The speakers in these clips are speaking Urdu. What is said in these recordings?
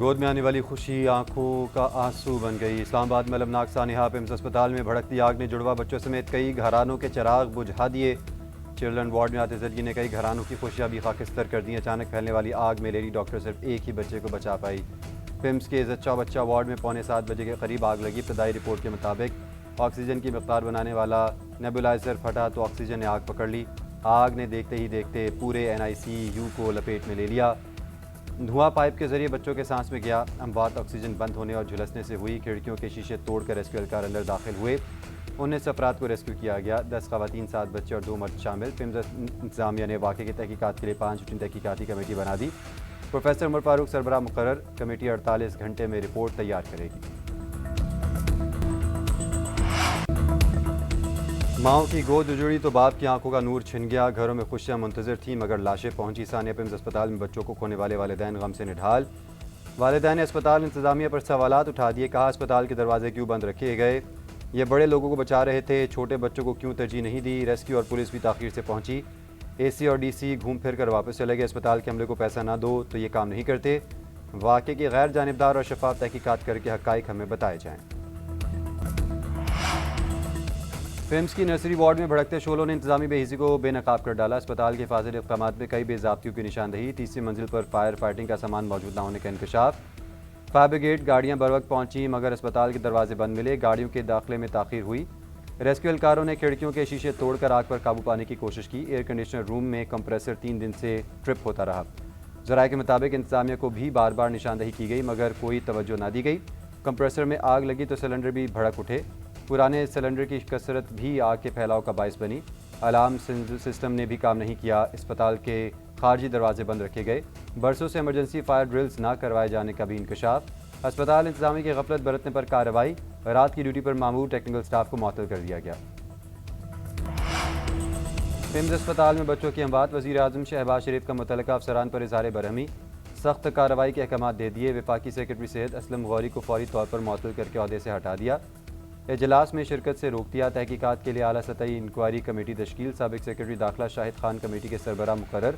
گود میں آنے والی خوشی آنکھوں کا آنسو بن گئی۔ اسلام آباد میں المناک سانحہ پیمز اسپتال میں بھڑکتی آگ نے جڑواں بچوں سمیت کئی گھرانوں کے چراغ بجھا دیے۔ چلڈرن وارڈ میں آتے زلزلے نے کئی گھرانوں کی خوشیاں بھی خاکستر کر دیں۔ اچانک پھیلنے والی آگ میں لیڈی ڈاکٹر صرف ایک ہی بچے کو بچا پائی۔ پیمز کے زچہ بچہ وارڈ میں 6:45 بجے کے قریب آگ لگی۔ ابتدائی رپورٹ کے مطابق آکسیجن کی مقدار بنانے والا نیبولائزر پھٹا تو آکسیجن نے آگ پکڑ لی۔ آگ نے دیکھتے ہی دیکھتے پورے NICU کو لپیٹ میں لے لیا۔ دھواں پائپ کے ذریعے بچوں کے سانس میں گیا۔ اموات آکسیجن بند ہونے اور جھلسنے سے ہوئی۔ کھڑکیوں کے شیشے توڑ کر ریسکیو اہلکار اندر داخل ہوئے۔ 19 افراد کو ریسکیو کیا گیا۔ 10 خواتین، 7 بچے اور 2 مرد شامل۔ پیمز انتظامیہ نے واقعے کی تحقیقات کے لیے 5 روٹین تحقیقاتی کمیٹی بنا دی۔ پروفیسر عمر فاروق سربراہ مقرر۔ کمیٹی 48 گھنٹے میں رپورٹ تیار کرے گی۔ ماؤں کی گود اجڑی تو باپ کی آنکھوں کا نور چھن گیا۔ گھروں میں خوشیاں منتظر تھیں مگر لاشیں پہنچی۔ سانحہ پیمز اسپتال میں بچوں کو کھونے والے والدین غم سے نڈھال۔ والدین نے اسپتال انتظامیہ پر سوالات اٹھا دیے۔ کہا اسپتال کے دروازے کیوں بند رکھے گئے؟ یہ بڑے لوگوں کو بچا رہے تھے، چھوٹے بچوں کو کیوں ترجیح نہیں دی؟ ریسکیو اور پولیس بھی تاخیر سے پہنچی۔ AC اور DC گھوم پھر کر واپس چلے گئے۔ اسپتال کے عملے کو پیسہ نہ دو تو یہ کام نہیں کرتے۔ واقعے کی غیر جانبدار اور شفاف تحقیقات کر کے حقائق ہمیں بتائے جائیں۔ پیمز کی نرسری وارڈ میں بھڑکتے شعلوں نے انتظامی بے حسی کو بے نقاب کر ڈالا۔ اسپتال کے حفاظتی اقدامات میں کئی بے ضابطگیوں کی نشاندہی۔ تیسری منزل پر فائر فائٹنگ کا سامان موجود نہ ہونے کا انکشاف۔ فائر بریگیڈ گاڑیاں بروقت پہنچیں مگر اسپتال کے دروازے بند ملے۔ گاڑیوں کے داخلے میں تاخیر ہوئی۔ ریسکیو اہلکاروں نے کھڑکیوں کے شیشے توڑ کر آگ پر قابو پانے کی کوشش کی۔ ایئر کنڈیشنر روم میں کمپریسر 3 دن سے ٹرپ ہوتا رہا۔ ذرائع کے مطابق انتظامیہ کو بھی بار بار نشاندہی کی گئی مگر کوئی توجہ نہ دی گئی۔ کمپریسر میں آگ لگی تو سلنڈر بھی بھڑک اٹھے۔ پرانے سلنڈر کی کثرت بھی آگ کے پھیلاؤ کا باعث بنی۔ الارم سسٹم نے بھی کام نہیں کیا۔ اسپتال کے خارجی دروازے بند رکھے گئے۔ برسوں سے ایمرجنسی فائر ڈرلز نہ کروائے جانے کا بھی انکشاف۔ اسپتال انتظامیہ کی غفلت برتنے پر کارروائی۔ رات کی ڈیوٹی پر مامور ٹیکنیکل سٹاف کو معطل کر دیا گیا۔ پیمز اسپتال میں بچوں کی اموات۔ وزیر اعظم شہباز شریف کا متعلقہ افسران پر اظہار برہمی۔ سخت کارروائی کے احکامات دے دیے۔ وفاقی سیکرٹری صحت اسلم غوری کو فوری طور پر معطل کر کے عہدے سے ہٹا دیا۔ اجلاس میں شرکت سے روک دیا۔ تحقیقات کے لیے اعلیٰ سطحی انکوائری کمیٹی تشکیل۔ سابق سیکرٹری داخلہ شاہد خان کمیٹی کے سربراہ مقرر۔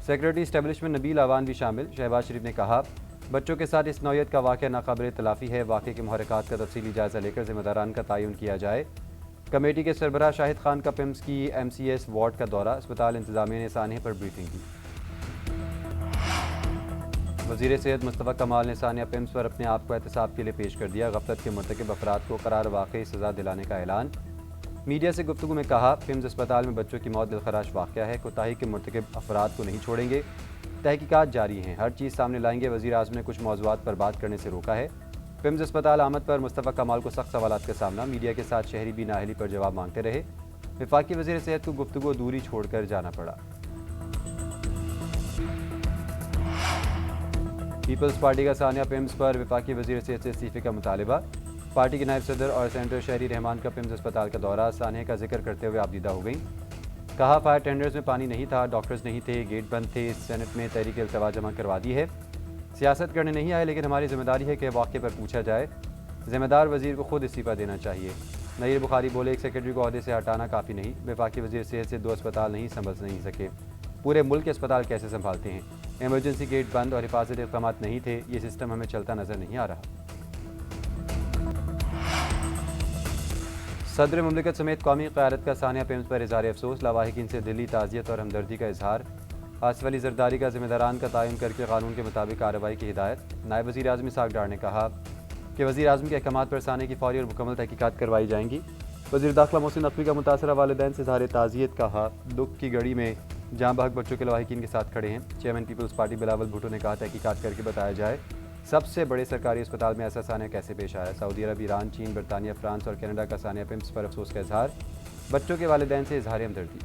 سیکرٹری اسٹیبلشمنٹ نبیل آوان بھی شامل۔ شہباز شریف نے کہا بچوں کے ساتھ اس نوعیت کا واقعہ ناقابل تلافی ہے۔ واقعے کے محرکات کا تفصیلی جائزہ لے کر ذمہ داران کا تعین کیا جائے۔ کمیٹی کے سربراہ شاہد خان کا پیمز کی MCS وارڈ کا دورہ۔ اسپتال انتظامیہ نے سانحے پر بریفنگ کی۔ وزیر صحت مصطفیٰ کمال نے سانحہ پیمز پر اپنے آپ کو احتساب کے لیے پیش کر دیا۔ غفلت کے مرتکب افراد کو قرار واقعی سزا دلانے کا اعلان۔ میڈیا سے گفتگو میں کہا پیمز اسپتال میں بچوں کی موت دلخراش واقعہ ہے۔ کوتاہی کے مرتکب افراد کو نہیں چھوڑیں گے۔ تحقیقات جاری ہیں، ہر چیز سامنے لائیں گے۔ وزیر اعظم نے کچھ موضوعات پر بات کرنے سے روکا ہے۔ پیمز اسپتال آمد پر مصطفیٰ کمال کو سخت سوالات کا سامنا۔ میڈیا کے ساتھ شہری بھی نااہلی پر جواب مانگتے رہے۔ وفاقی وزیر صحت کو گفتگو دوری چھوڑ کر جانا پڑا۔ پیپلز پارٹی کا سانحہ پیمز پر وفاقی وزیر صحت سے استعفے کا مطالبہ۔ پارٹی کے نائب صدر اور سینیٹر شہری رحمان کا پیمز اسپتال کا دورہ۔ سانحہ کا ذکر کرتے ہوئے آبدیدہ ہو گئیں۔ کہا فائر ٹینڈرز میں پانی نہیں تھا، ڈاکٹرز نہیں تھے، گیٹ بند تھے۔ سینٹ میں تحریک التوا جمع کروا دی ہے۔ سیاست کرنے نہیں آئے لیکن ہماری ذمہ داری ہے کہ واقعے پر پوچھا جائے۔ ذمہ دار وزیر کو خود استعفیٰ دینا چاہیے۔ نیر بخاری بولے ایک سیکرٹری کو عہدے سے ہٹانا کافی نہیں۔ وفاقی وزیر صحت سے 2 اسپتال نہیں سنبھل سکے۔ پورے ملک کے اسپتال کیسے سنبھالتے ہیں؟ ایمرجنسی گیٹ بند اور حفاظتی اقدامات نہیں تھے۔ یہ سسٹم ہمیں چلتا نظر نہیں آ رہا۔ صدر مملکت سمیت قومی قیادت کا سانحہ پیمز پر اظہار افسوس۔ لواحقین سے دلی تعزیت اور ہمدردی کا اظہار۔ آصف علی زرداری کا ذمہ داران کا تعین کر کے قانون کے مطابق کارروائی کی ہدایت۔ نائب وزیر اعظم اسحاق ڈار نے کہا کہ وزیر اعظم کے احکامات پر سانحہ کی فوری اور مکمل تحقیقات کروائی جائیں گی۔ وزیر داخلہ محسن نقوی کا متاثرہ والدین سے اظہار تعزیت۔ کہا دکھ کی گھڑی میں جاں بحق بچوں کے لواحقین کے ساتھ کھڑے ہیں۔ چیئرمین پیپلز پارٹی بلاول بھٹو نے کہا تحقیقات کر کے بتایا جائے سب سے بڑے سرکاری اسپتال میں ایسا سانحہ کیسے پیش آیا۔ سعودی عرب، ایران، چین، برطانیہ، فرانس اور کینیڈا کا سانحہ پیمز پر افسوس کا اظہار۔ بچوں کے والدین سے اظہار ہمدردی۔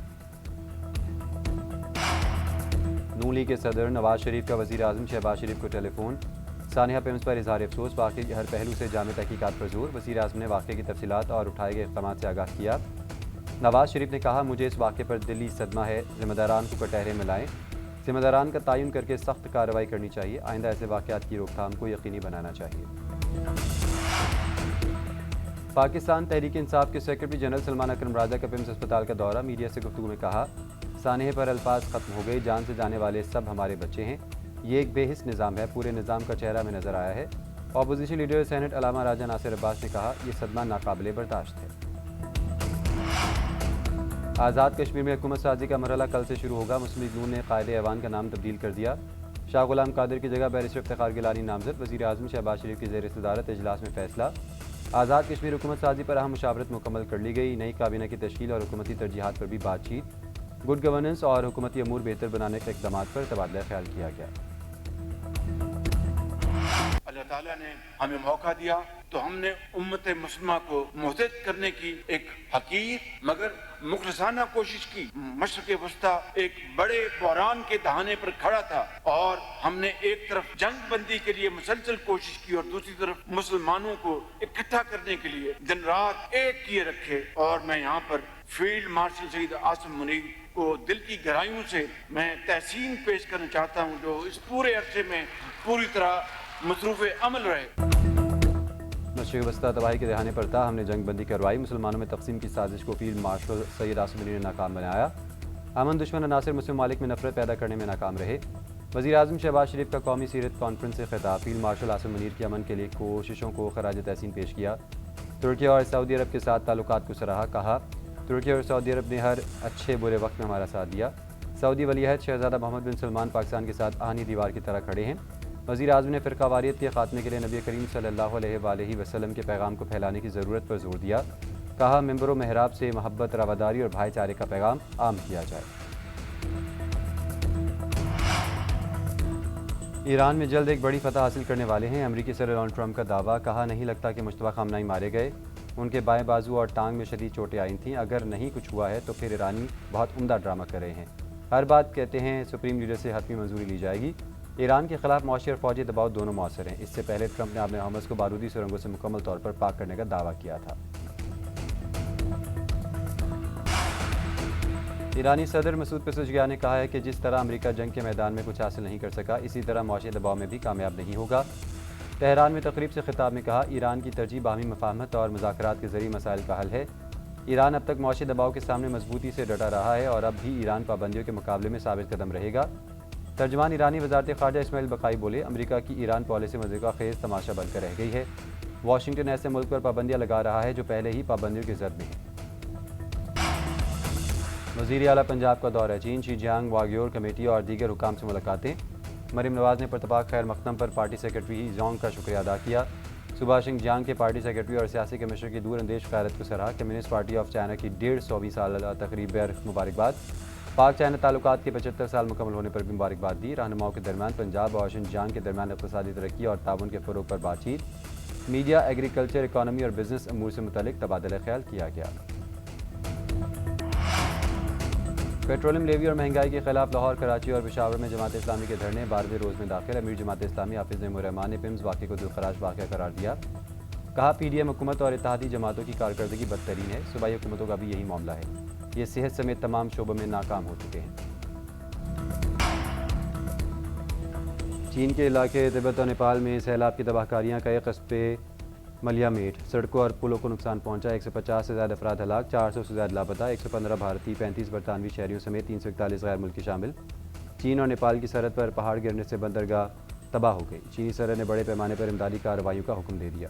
نون لیگ کے صدر نواز شریف کا وزیر اعظم شہباز شریف کو ٹیلی فون۔ سانحہ پیمز پر اظہار افسوس۔ واقعے کی ہر پہلو سے جامع تحقیقات پر زور۔ وزیر اعظم نے واقعے کی تفصیلات اور اٹھائے گئے اقدامات سے آگاہ کیا۔ نواز شریف نے کہا مجھے اس واقعے پر دلی صدمہ ہے۔ ذمہ داران کو کٹہرے میں لائیں۔ ذمہ داران کا تعین کر کے سخت کارروائی کرنی چاہیے۔ آئندہ ایسے واقعات کی روک تھام کو یقینی بنانا چاہیے۔ پاکستان تحریک انصاف کے سیکرٹری جنرل سلمان اکرم راجہ کا پیمز اسپتال کا دورہ۔ میڈیا سے گفتگو میں کہا سانحے پر الفاظ ختم ہو گئے، جان سے جانے والے سب ہمارے بچے ہیں۔ یہ ایک بے حس نظام ہے، پورے نظام کا چہرہ میں نظر آیا ہے۔ اپوزیشن لیڈر سینٹ علامہ راجہ ناصر عباس نے کہا یہ صدمہ ناقابل برداشت ہے۔ آزاد کشمیر میں حکومت سازی کا مرحلہ کل سے شروع ہوگا۔ مسلم لیگ نون نے قائد ایوان کا نام تبدیل کر دیا۔ شاہ غلام قادر کی جگہ بیرسٹر افتخار گیلانی نامزد، وزیر اعظم شہباز شریف کی زیر صدارت اجلاس میں فیصلہ۔ آزاد کشمیر حکومت سازی پر اہم مشاورت مکمل کر لی گئی، نئی کابینہ کی تشکیل اور حکومتی ترجیحات پر بھی بات چیت۔ گڈ گورننس اور حکومتی امور بہتر بنانے کے اقدامات پر تبادلہ خیال کیا گیا۔ اللہ تعالیٰ نے ہمیں موقع دیا تو ہم نے امت مسلمہ کو متحد کرنے کی ایک حقیر مگر مخلصانہ کوشش کی۔ مشرق وسطیٰ ایک بڑے بحران کے دہانے پر کھڑا تھا اور ہم نے ایک طرف جنگ بندی کے لیے مسلسل کوشش کی اور دوسری طرف مسلمانوں کو اکٹھا کرنے کے لیے دن رات ایک کیے رکھے۔ اور میں یہاں پر فیلڈ مارشل سید عاصم منیر کو دل کی گہرائیوں سے میں تحسین پیش کرنا چاہتا ہوں، جو اس پورے عرصے میں پوری طرح مصروف عمل رہے۔ مشرق وسطیٰ تباہی کے دہانے پر تھا، ہم نے جنگ بندی کروائی، مسلمانوں میں تقسیم کی سازش کو فیلڈ مارشل سید عاصم منیر نے ناکام بنایا۔ امن دشمن عناصر مسلم ممالک میں نفرت پیدا کرنے میں ناکام رہے۔ وزیر اعظم شہباز شریف کا قومی سیرت کانفرنس سے خطاب، فیلڈ مارشل عاصم منیر کی امن کے لیے کوششوں کو خراج تحسین پیش کیا۔ ترکی اور سعودی عرب کے ساتھ تعلقات کو سراہا، کہا ترکی اور سعودی عرب نے ہر اچھے برے وقت میں ہمارا ساتھ دیا۔ سعودی ولی عہد شہزادہ محمد بن سلمان پاکستان کے ساتھ آہنی دیوار کی طرح کھڑے ہیں۔ وزیر اعظم نے فرقہ واریت کے خاتمے کے لیے نبی کریم صلی اللہ علیہ وآلہ وسلم کے پیغام کو پھیلانے کی ضرورت پر زور دیا، کہا ممبر و محراب سے محبت، رواداری اور بھائی چارے کا پیغام عام کیا جائے۔ ایران میں جلد ایک بڑی فتح حاصل کرنے والے ہیں، امریکی صدر ڈونلڈ ٹرمپ کا دعویٰ، کہا نہیں لگتا کہ مشتبہ خامنہ ای مارے گئے، ان کے بائیں بازو اور ٹانگ میں شدید چوٹیں آئی تھیں، اگر نہیں کچھ ہوا ہے تو پھر ایرانی بہت عمدہ ڈرامہ کر رہے ہیں، ہر بات کہتے ہیں سپریم لیڈر سے حتمی منظوری لی جائے گی۔ ایران کے خلاف معاشی اور فوجی دباؤ دونوں مؤثر ہیں، اس سے پہلے ٹرمپ نے اپنے حماس کو بارودی سرنگوں سے مکمل طور پر پاک کرنے کا دعویٰ کیا تھا۔ ایرانی صدر مسعود پزشکیان نے کہا ہے کہ جس طرح امریکہ جنگ کے میدان میں کچھ حاصل نہیں کر سکا، اسی طرح معاشی دباؤ میں بھی کامیاب نہیں ہوگا۔ تہران میں تقریب سے خطاب میں کہا ایران کی ترجیح باہمی مفاہمت اور مذاکرات کے ذریعے مسائل کا حل ہے۔ ایران اب تک معاشی دباؤ کے سامنے مضبوطی سے ڈٹا رہا ہے اور اب بھی ایران پابندیوں کے مقابلے میں ثابت قدم رہے گا۔ ترجمان ایرانی وزارت خارجہ اسماعیل بقائی بولے امریکہ کی ایران پالیسی مزے کا خیز تماشا بن کر رہ گئی ہے، واشنگٹن ایسے ملک پر پابندیاں لگا رہا ہے جو پہلے ہی پابندیوں کی زد میں ہے۔ وزیر اعلیٰ پنجاب کا دورہ، چین، شی جیانگ واگیور کمیٹی اور دیگر حکام سے ملاقاتیں۔ مریم نواز نے پرتپاک خیر مقدم پر پارٹی سیکرٹری زونگ کا شکریہ ادا کیا۔ صبح شنگ جیانگ کے پارٹی سیکرٹری اور سیاسی کمشنر کی دور اندیش قیادت کو سراہا، کمیونسٹ پارٹی آف چائنا کی 150ویں سالہ تقریب پر مبارکباد، پاک چائنا تعلقات کے 75 سال مکمل ہونے پر بھی مبارکباد دی۔ رہنماؤں کے درمیان پنجاب اور شنجیانگ کے درمیان اقتصادی ترقی اور تعاون کے فروغ پر بات چیت، میڈیا، ایگریکلچر، اکانومی اور بزنس امور سے متعلق تبادلہ خیال کیا گیا۔ پیٹرولیم لیوی اور مہنگائی کے خلاف لاہور، کراچی اور پشاور میں جماعت اسلامی کے دھرنے 12ویں روز میں داخل۔ امیر جماعت اسلامی حافظ نعیم الرحمان نے پیمز واقعے کو دلخراش واقعہ قرار دیا، کہا پی ڈی ایم حکومت اور اتحادی جماعتوں کی کارکردگی بدترین ہے، صوبائی حکومتوں کا بھی یہی معاملہ ہے، یہ صحت سمیت تمام شعبوں میں ناکام ہو چکے ہیں۔ چین کے علاقے تبت اور نیپال میں سیلاب کی تباہ کاریاں، کئی قصبے ملیا میٹ، سڑکوں اور پلوں کو نقصان پہنچا، 150 سے زیادہ افراد ہلاک، 400 سے زیادہ لاپتہ، 115 بھارتی، 35 برطانوی شہریوں سمیت 341 غیر ملکی شامل۔ چین اور نیپال کی سرحد پر پہاڑ گرنے سے بندرگاہ تباہ ہو گئی، چینی سرحد نے بڑے پیمانے پر امدادی کارروائیوں کا حکم دے دیا۔